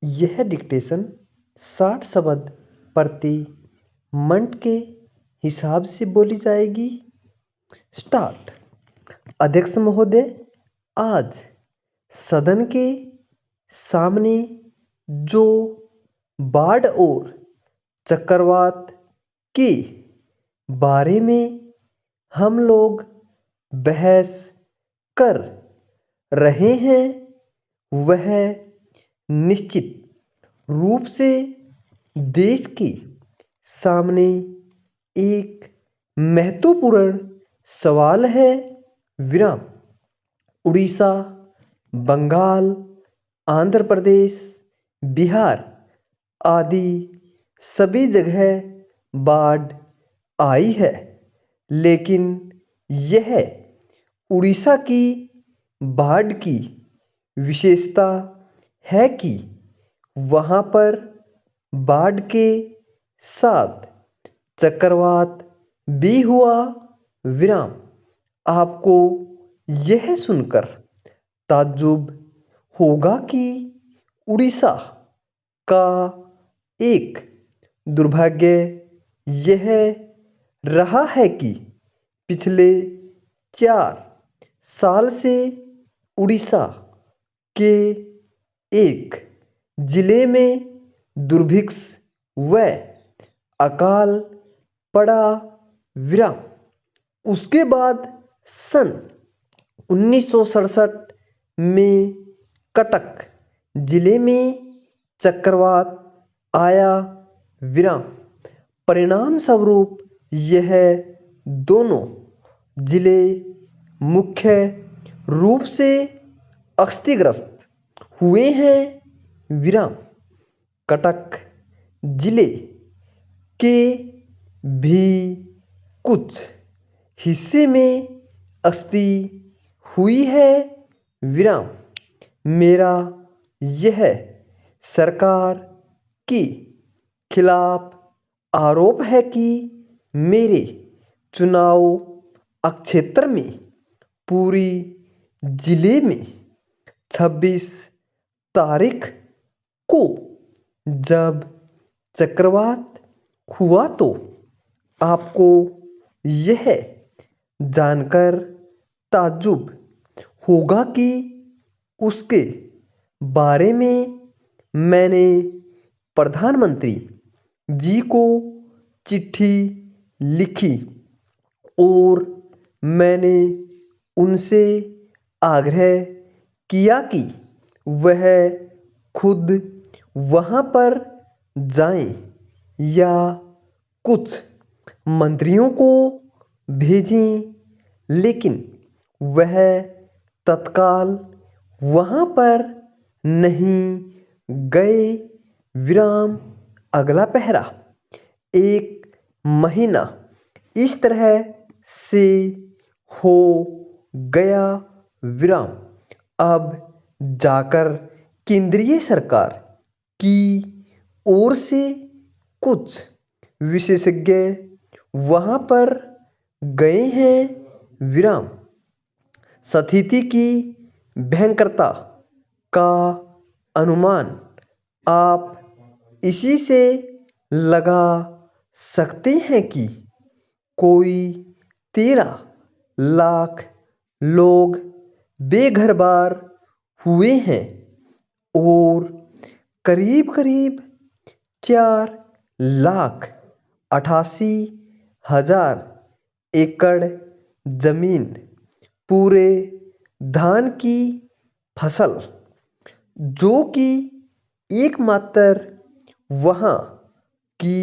यह डिक्टेशन 60 शब्द प्रति मिनट के हिसाब से बोली जाएगी। स्टार्ट। अध्यक्ष महोदय, आज सदन के सामने जो बाढ़ और चक्रवात के बारे में हम लोग बहस कर रहे हैं वह निश्चित रूप से देश के सामने एक महत्वपूर्ण सवाल है। विराम। उड़ीसा, बंगाल, आंध्र प्रदेश, बिहार आदि सभी जगह बाढ़ आई है, लेकिन यह उड़ीसा की बाढ़ की विशेषता है कि वहाँ पर बाढ़ के साथ चक्रवात भी हुआ। विराम। आपको यह सुनकर ताज्जुब होगा कि उड़ीसा का एक दुर्भाग्य यह रहा है कि पिछले 4 साल से उड़ीसा के एक जिले में दुर्भिक्ष व अकाल पड़ा। विराम। उसके बाद सन 1967 में कटक जिले में चक्रवात आया। विराम। परिणाम स्वरूप यह दोनों जिले मुख्य रूप से क्षतिग्रस्त हुए हैं। विराम। कटक जिले के भी कुछ हिस्से में क्षति हुई है। विराम। मेरा यह सरकार के खिलाफ आरोप है कि मेरे चुनाव क्षेत्र में पुरी जिले में 26 तारीख को जब चक्रवात हुआ तो आपको यह जानकर ताज्जुब होगा कि उसके बारे में मैंने प्रधानमंत्री जी को चिट्ठी लिखी और मैंने उनसे आग्रह किया कि वह खुद वहाँ पर जाएं या कुछ मंत्रियों को भेजें, लेकिन वह तत्काल वहाँ पर नहीं गए। विराम। अगला पहरा। 1 महीना इस तरह से हो गया। विराम। अब जाकर केंद्रीय सरकार की ओर से कुछ विशेषज्ञ वहाँ पर गए हैं। विराम। स्थिति की भयंकरता का अनुमान आप इसी से लगा सकते हैं कि कोई 13 लाख लोग बेघर-बार हुए हैं और करीब-करीब 4,88,000 एकड़ जमीन पूरे धान की फसल, जो कि एकमात्र वहाँ की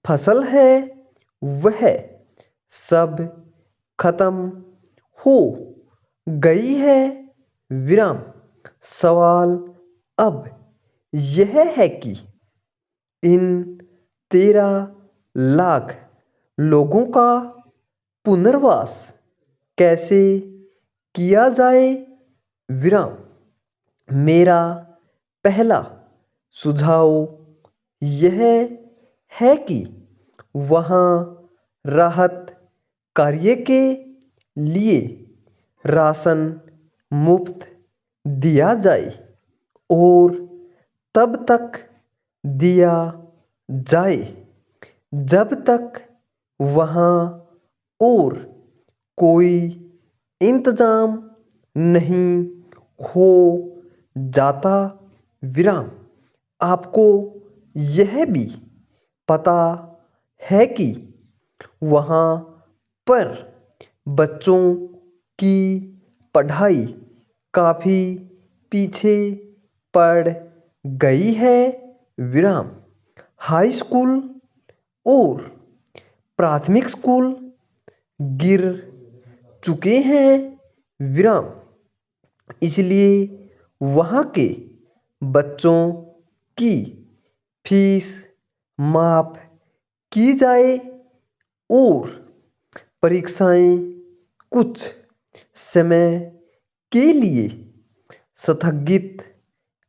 फसल है, वह सब खत्म हो गई है। विराम। सवाल अब यह है कि इन 13 लाख लोगों का पुनर्वास कैसे किया जाए। विराम। मेरा पहला सुझाव यह है कि वहाँ राहत कार्य के लिए राशन मुफ्त दिया जाए और तब तक दिया जाए जब तक वहाँ और कोई इंतजाम नहीं हो जाता। विराम। आपको यह भी पता है कि वहाँ पर बच्चों की पढ़ाई काफ़ी पीछे पड़ गई है। विराम। हाई स्कूल और प्राथमिक स्कूल गिर चुके हैं। विराम। इसलिए वहाँ के बच्चों की फीस माफ की जाए और परीक्षाएं कुछ समय के लिए स्थगित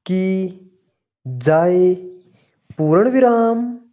की जाए। पूर्ण विराम।